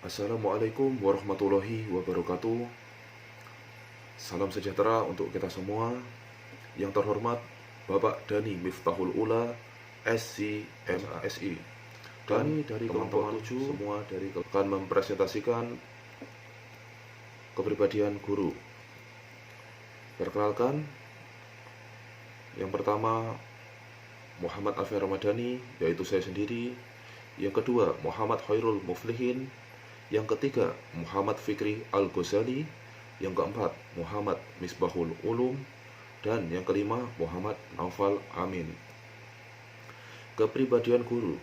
Assalamualaikum warahmatullahi wabarakatuh. Salam sejahtera untuk kita semua. Yang terhormat Bapak Dani Miftahul Ula, SC, MASI. Dan dari teman-teman semua dari akan mempresentasikan kepribadian guru. Perkenalkan, yang pertama Muhammad Alfi Ramadhani, yaitu saya sendiri. Yang kedua Muhammad Khairul Muflihin. Yang ketiga Muhammad Fikri Al-Ghazali. Yang keempat Muhammad Misbahul Ulum. Dan yang kelima Muhammad Naufal Amin. Kepribadian guru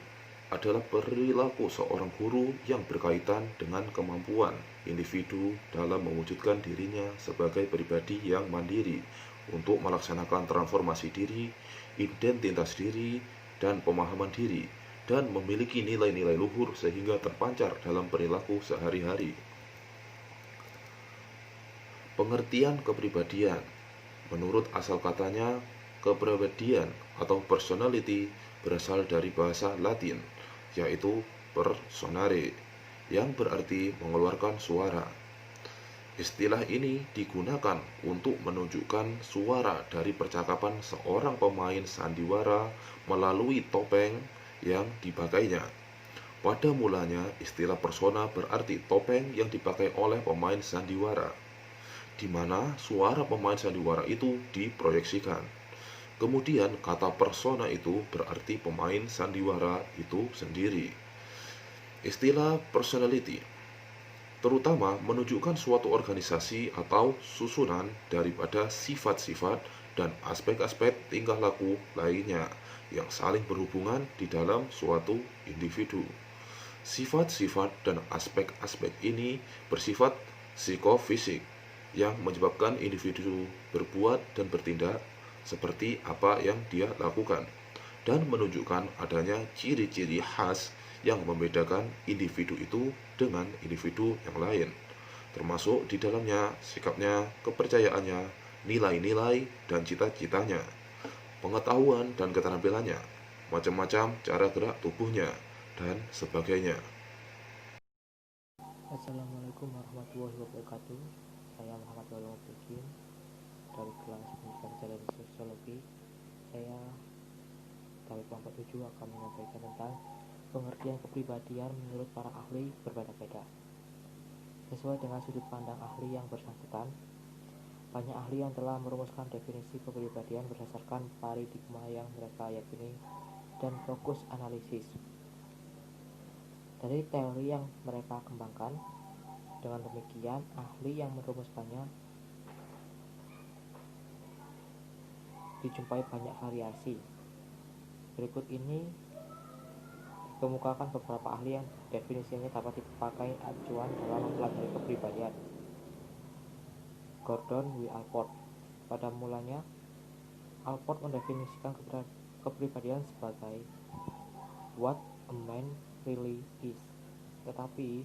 adalah perilaku seorang guru yang berkaitan dengan kemampuan individu dalam mewujudkan dirinya sebagai pribadi yang mandiri untuk melaksanakan transformasi diri, identitas diri, dan pemahaman diri, dan memiliki nilai-nilai luhur sehingga terpancar dalam perilaku sehari-hari. Pengertian kepribadian. Menurut asal katanya, kepribadian atau personality berasal dari bahasa Latin, yaitu personare, yang berarti mengeluarkan suara. Istilah ini digunakan untuk menunjukkan suara dari percakapan seorang pemain sandiwara melalui topeng yang dipakainya. Pada mulanya, istilah persona berarti topeng yang dipakai oleh pemain sandiwara, di mana suara pemain sandiwara itu diproyeksikan. Kemudian kata persona itu berarti pemain sandiwara itu sendiri. Istilah personality terutama menunjukkan suatu organisasi atau susunan daripada sifat-sifat dan aspek-aspek tingkah laku lainnya yang saling berhubungan di dalam suatu individu. Sifat-sifat dan aspek-aspek ini bersifat psikofisik yang menyebabkan individu berbuat dan bertindak seperti apa yang dia lakukan, dan menunjukkan adanya ciri-ciri khas yang membedakan individu itu dengan individu yang lain, termasuk di dalamnya sikapnya, kepercayaannya, nilai-nilai dan cita-citanya, pengetahuan dan keterampilannya, macam-macam cara gerak tubuhnya, dan sebagainya. Assalamualaikum warahmatullahi wabarakatuh. Saya Muhammad Khairul Muflihin dari kelas pendidikan sejarah dan sosiologi. Saya dari kelompok 7 akan menyampaikan tentang pengertian kepribadian menurut para ahli berbeda-beda. Sesuai dengan sudut pandang ahli yang bersangkutan, banyak ahli yang telah merumuskan definisi kepribadian berdasarkan paradigma yang mereka yakini dan fokus analisis. Dari teori yang mereka kembangkan, dengan demikian ahli yang merumuskannya dijumpai banyak variasi. Berikut ini dikemukakan beberapa ahli yang definisinya dapat dipakai acuan dalam mempelajari kepribadian. Gordon W. Allport. Pada mulanya, Allport mendefinisikan kepribadian sebagai what a man really is. Tetapi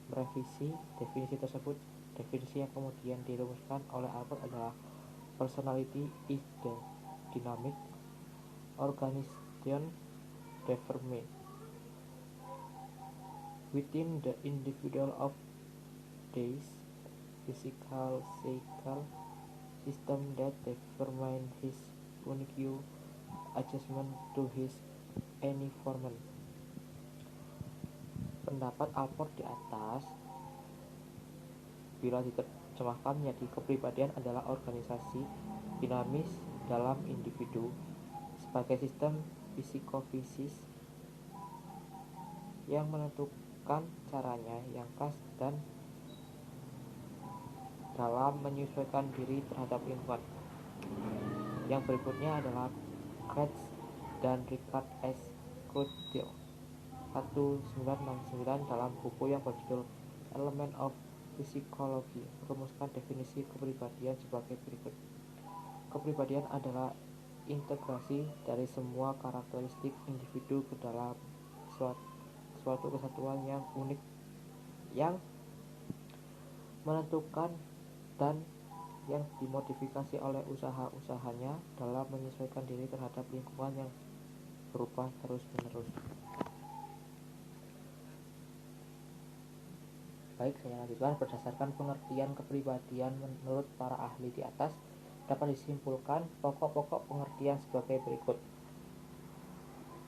merevisi definisi tersebut. Definisi yang kemudian dirumuskan oleh Allport adalah personality is the dynamic organization determined within the individual of these physical psychical system that determine his unique adjustment to his environment. Pendapat Allport di atas bila diterjemahkan menjadi kepribadian adalah organisasi dinamis dalam individu sebagai sistem psikofisis yang menentukan caranya yang khas dan dalam menyesuaikan diri terhadap lingkungan. Yang berikutnya adalah Kretz dan Richard S. Krutzel 1969 dalam buku yang berjudul Element of Psychology merumuskan definisi kepribadian sebagai berikut. Kepribadian adalah integrasi dari semua karakteristik individu ke dalam suatu kesatuan yang unik yang menentukan dan yang dimodifikasi oleh usaha-usahanya dalam menyesuaikan diri terhadap lingkungan yang berubah terus-menerus. Baik, saya lanjutkan. Berdasarkan pengertian kepribadian menurut para ahli di atas, dapat disimpulkan pokok-pokok pengertian sebagai berikut.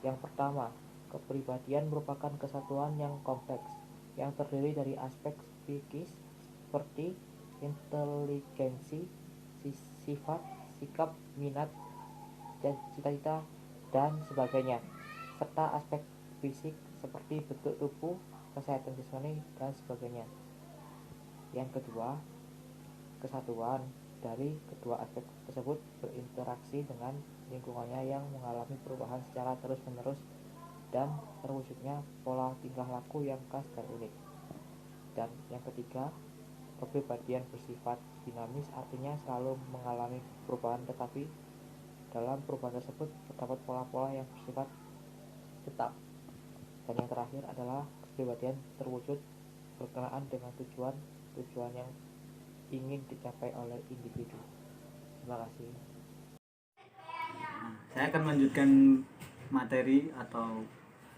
Yang pertama, kepribadian merupakan kesatuan yang kompleks, yang terdiri dari aspek psikis seperti inteligensi, sifat, sikap, minat, dan cita-cita, dan sebagainya, serta aspek fisik seperti bentuk tubuh, kesehatan jasmani, dan sebagainya. Yang kedua, kesatuan dari kedua aspek tersebut berinteraksi dengan lingkungannya yang mengalami perubahan secara terus-menerus dan terwujudnya pola tingkah laku yang khas dan unik. Dan yang ketiga, kepribadian bersifat dinamis, artinya selalu mengalami perubahan, tetapi dalam perubahan tersebut terdapat pola-pola yang bersifat tetap. Dan yang terakhir adalah kepribadian terwujud berkenaan dengan tujuan yang ingin dicapai oleh individu. Terima kasih. Saya akan melanjutkan materi atau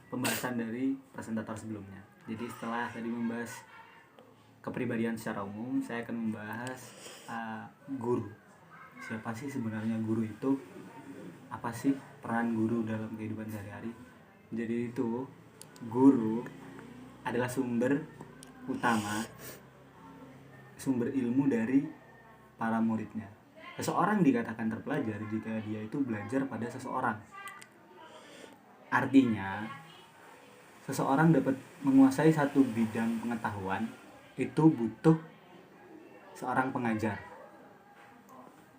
pembahasan dari presentator sebelumnya. Jadi setelah tadi membahas kepribadian secara umum, saya akan membahas guru. Siapa sih sebenarnya guru itu? Apa sih peran guru dalam kehidupan sehari-hari? Jadi itu, guru adalah sumber utama, sumber ilmu dari para muridnya. Seseorang dikatakan terpelajar jika dia itu belajar pada seseorang. Artinya, seseorang dapat menguasai satu bidang pengetahuan, itu butuh seorang pengajar.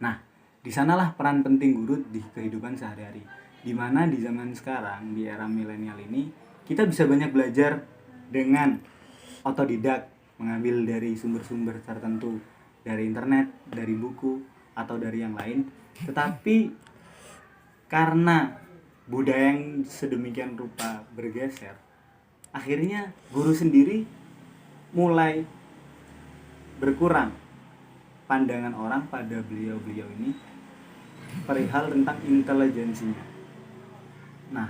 Nah, di sanalah peran penting guru di kehidupan sehari-hari. Di mana di zaman sekarang, di era milenial ini, kita bisa banyak belajar dengan otodidak, mengambil dari sumber-sumber tertentu, dari internet, dari buku, atau dari yang lain. Tetapi karena budaya yang sedemikian rupa bergeser, akhirnya guru sendiri mulai berkurang pandangan orang pada beliau-beliau ini perihal tentang intelijensinya. Nah,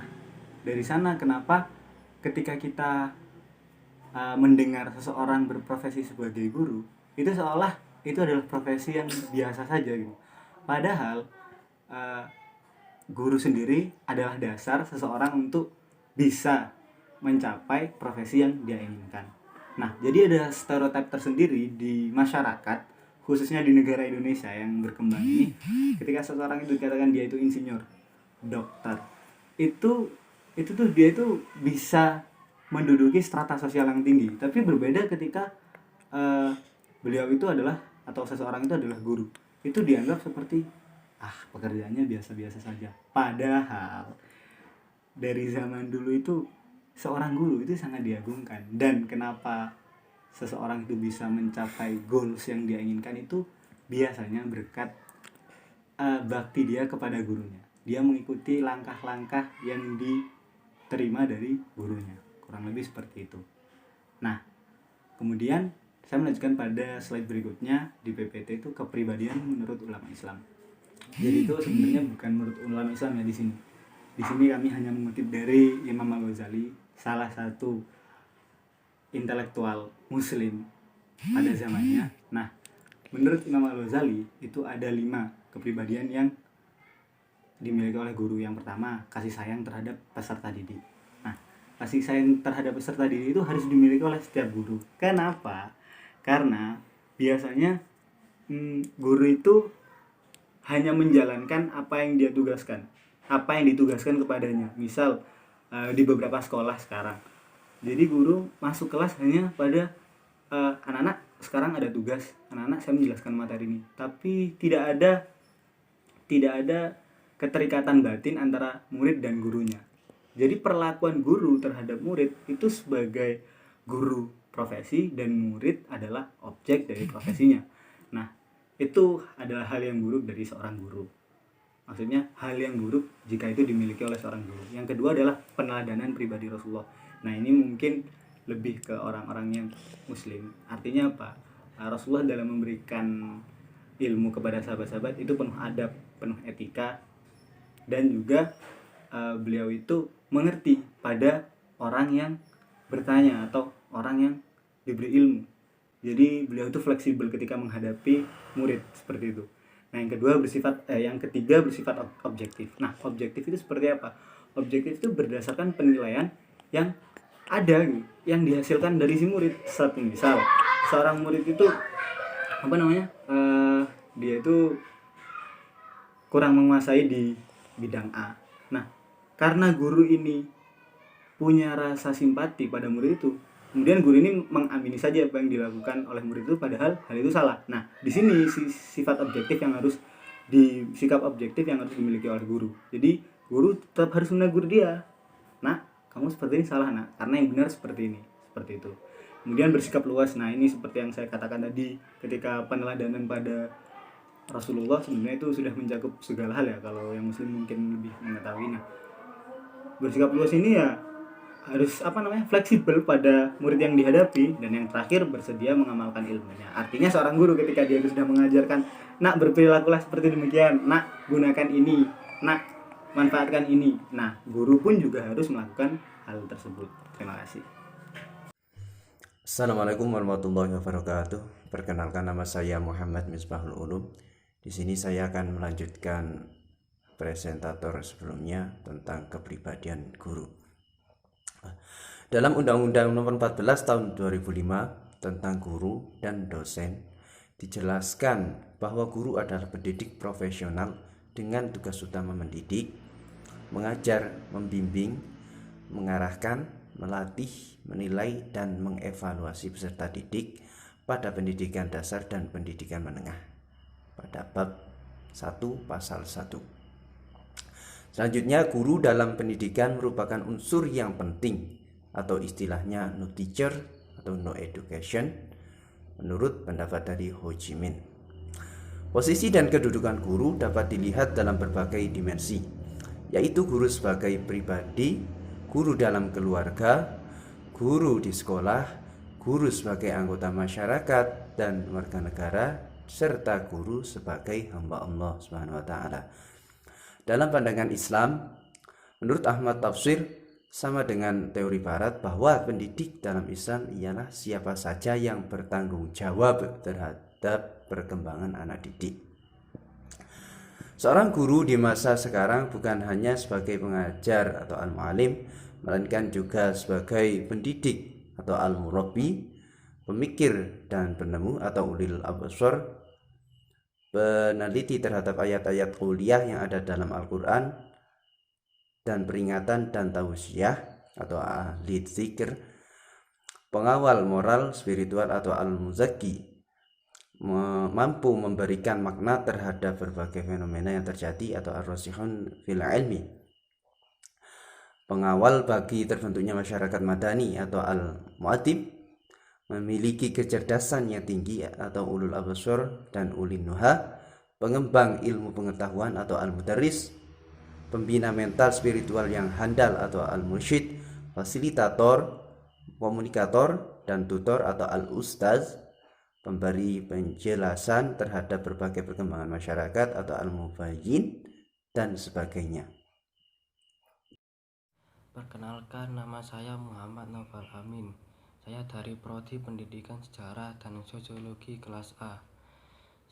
dari sana kenapa ketika kita mendengar seseorang berprofesi sebagai guru, itu seolah itu adalah profesi yang biasa saja gitu. Padahal guru sendiri adalah dasar seseorang untuk bisa mencapai profesi yang dia inginkan. Nah, jadi ada stereotip tersendiri di masyarakat, khususnya di negara Indonesia yang berkembang ini, ketika seseorang itu dikatakan dia itu insinyur, dokter, itu tuh dia itu bisa menduduki strata sosial yang tinggi. Tapi berbeda ketika beliau itu adalah, atau seseorang itu adalah guru, itu dianggap seperti pekerjaannya biasa-biasa saja. Padahal dari zaman dulu itu seorang guru itu sangat diagungkan. Dan kenapa seseorang itu bisa mencapai goals yang dia inginkan itu biasanya berkat bakti dia kepada gurunya. Dia mengikuti langkah-langkah yang diterima dari gurunya. Kurang lebih seperti itu. Nah, kemudian saya melanjutkan pada slide berikutnya. Di PPT itu kepribadian menurut ulama Islam. Jadi itu sebenarnya bukan menurut ulama Islam ya di sini. Di sini kami hanya mengutip dari Imam Al-Ghazali, salah satu intelektual muslim pada zamannya. Nah, menurut Imam Al-Ghazali itu ada 5 kepribadian yang dimiliki oleh guru. Yang pertama, kasih sayang terhadap peserta didik. Nah, kasih sayang terhadap peserta didik itu harus dimiliki oleh setiap guru. Kenapa? Karena biasanya guru itu hanya menjalankan apa yang dia tugaskan, apa yang ditugaskan kepadanya. Misal di beberapa sekolah sekarang, jadi guru masuk kelas hanya pada anak-anak sekarang ada tugas, anak-anak saya menjelaskan materi ini, tapi tidak ada keterikatan batin antara murid dan gurunya. Jadi perlakuan guru terhadap murid itu sebagai guru profesi dan murid adalah objek dari profesinya. Nah, itu adalah hal yang buruk dari seorang guru. Maksudnya hal yang buruk jika itu dimiliki oleh seorang guru. Yang kedua adalah peneladanan pribadi Rasulullah. Nah, ini mungkin lebih ke orang-orang yang muslim. Artinya apa? Rasulullah dalam memberikan ilmu kepada sahabat-sahabat itu penuh adab, penuh etika, dan juga beliau itu mengerti pada orang yang bertanya atau orang yang diberi ilmu. Jadi beliau itu fleksibel ketika menghadapi murid seperti itu. Nah, yang ketiga bersifat objektif. Nah, objektif itu seperti apa? Objektif itu berdasarkan penilaian yang ada gitu, yang dihasilkan dari si murid. Misal seorang murid itu dia itu kurang menguasai di bidang A. Nah, karena guru ini punya rasa simpati pada murid itu, kemudian guru ini mengamini saja apa yang dilakukan oleh murid itu, padahal hal itu salah. Nah, di sini sikap objektif yang harus dimiliki oleh guru. Jadi guru tetap harus menegur dia. Nah, kamu seperti ini salah, nak, karena yang benar seperti ini, seperti itu. Kemudian bersikap luas. Nah, ini seperti yang saya katakan tadi, ketika peneladanan pada Rasulullah sebenarnya itu sudah mencakup segala hal ya, kalau yang muslim mungkin lebih mengetahui. Nah, bersikap luas ini ya harus fleksibel pada murid yang dihadapi, dan yang terakhir bersedia mengamalkan ilmunya. Artinya seorang guru ketika dia sudah mengajarkan, nak berperilakulah seperti demikian, nak gunakan ini, nak manfaatkan ini. Nah, guru pun juga harus melakukan hal tersebut. Terima kasih. Assalamualaikum warahmatullahi wabarakatuh. Perkenalkan, nama saya Muhammad Misbahul Ulum. Di sini saya akan melanjutkan presentator sebelumnya tentang kepribadian guru. Dalam Undang-Undang Nomor 14 Tahun 2005 tentang guru dan dosen, dijelaskan bahwa guru adalah pendidik profesional dengan tugas utama mendidik, mengajar, membimbing, mengarahkan, melatih, menilai, dan mengevaluasi peserta didik pada pendidikan dasar dan pendidikan menengah pada bab 1 pasal 1. Selanjutnya, guru dalam pendidikan merupakan unsur yang penting, atau istilahnya no teacher atau no education, menurut pendapat dari Ho Chi Minh. Posisi dan kedudukan guru dapat dilihat dalam berbagai dimensi, yaitu guru sebagai pribadi, guru dalam keluarga, guru di sekolah, guru sebagai anggota masyarakat dan warga negara, serta guru sebagai hamba Allah SWT. Dalam pandangan Islam, menurut Ahmad Tafsir, sama dengan teori barat bahwa pendidik dalam Islam ialah siapa saja yang bertanggung jawab terhadap perkembangan anak didik. Seorang guru di masa sekarang bukan hanya sebagai pengajar atau al-mu'alim, melainkan juga sebagai pendidik atau al-murabbi, pemikir dan penemu atau ulil absar, peneliti terhadap ayat-ayat kuliah yang ada dalam Al-Quran, dan peringatan dan tausiah atau ahli dzikir, pengawal moral spiritual atau al-muzaki, mampu memberikan makna terhadap berbagai fenomena yang terjadi atau ar-rasikhun fil ilmi, pengawal bagi terbentuknya masyarakat madani atau al-mu'adib, memiliki kecerdasan yang tinggi atau ulul absar dan ulil nuha, pengembang ilmu pengetahuan atau al-mudarris, pembina mental spiritual yang handal atau al-mursyid, fasilitator, komunikator, dan tutor atau al-ustaz, pemberi penjelasan terhadap berbagai perkembangan masyarakat atau al-mubayyin, dan sebagainya. Perkenalkan, nama saya Muhammad Noval Amin. Saya dari Prodi Pendidikan Sejarah dan Sosiologi kelas A.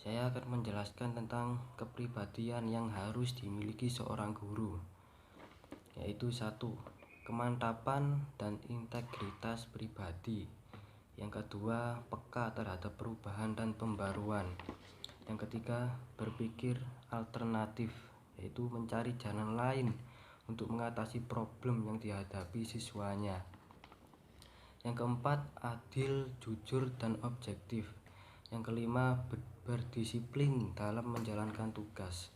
Saya akan menjelaskan tentang kepribadian yang harus dimiliki seorang guru, yaitu 1. Kemantapan dan integritas pribadi. Yang kedua, peka terhadap perubahan dan pembaruan. Yang ketiga, berpikir alternatif, yaitu mencari jalan lain untuk mengatasi problem yang dihadapi siswanya. Yang keempat, adil, jujur, dan objektif. Yang kelima, berdisiplin dalam menjalankan tugas.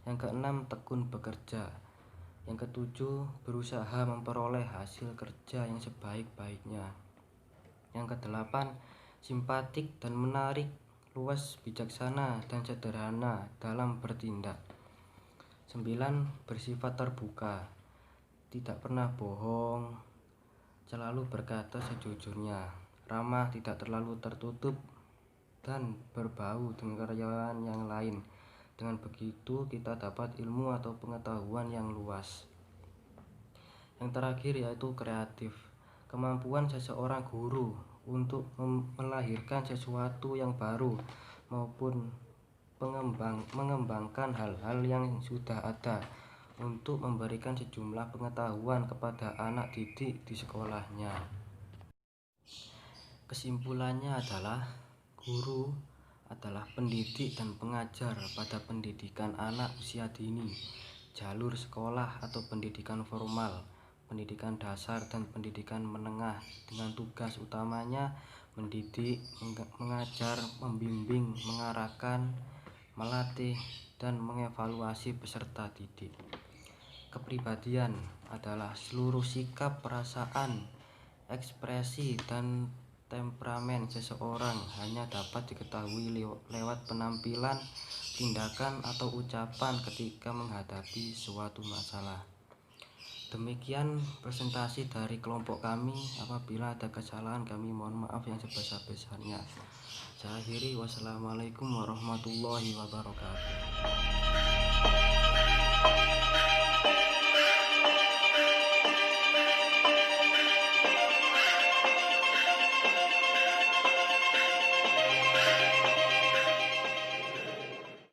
Yang keenam, tekun bekerja. Yang ketujuh, berusaha memperoleh hasil kerja yang sebaik-baiknya. Yang kedelapan, simpatik dan menarik, luas, bijaksana, dan sederhana dalam bertindak. 9. Bersifat terbuka, tidak pernah bohong, selalu berkata sejujurnya, ramah, tidak terlalu tertutup, dan berbau dengan karyawan yang lain. Dengan begitu kita dapat ilmu atau pengetahuan yang luas. Yang terakhir yaitu kreatif, kemampuan seseorang guru untuk melahirkan sesuatu yang baru maupun mengembangkan hal-hal yang sudah ada untuk memberikan sejumlah pengetahuan kepada anak didik di sekolahnya. Kesimpulannya adalah guru adalah pendidik dan pengajar pada pendidikan anak usia dini, jalur sekolah atau pendidikan formal, pendidikan dasar dan pendidikan menengah, dengan tugas utamanya mendidik, mengajar, membimbing, mengarahkan, melatih, dan mengevaluasi peserta didik. Kepribadian adalah seluruh sikap, perasaan, ekspresi, dan temperamen seseorang hanya dapat diketahui lewat penampilan, tindakan, atau ucapan ketika menghadapi suatu masalah. Demikian presentasi dari kelompok kami. Apabila ada kesalahan, kami mohon maaf yang sebesar-besarnya. Saya akhiri, wassalamualaikum warahmatullahi wabarakatuh.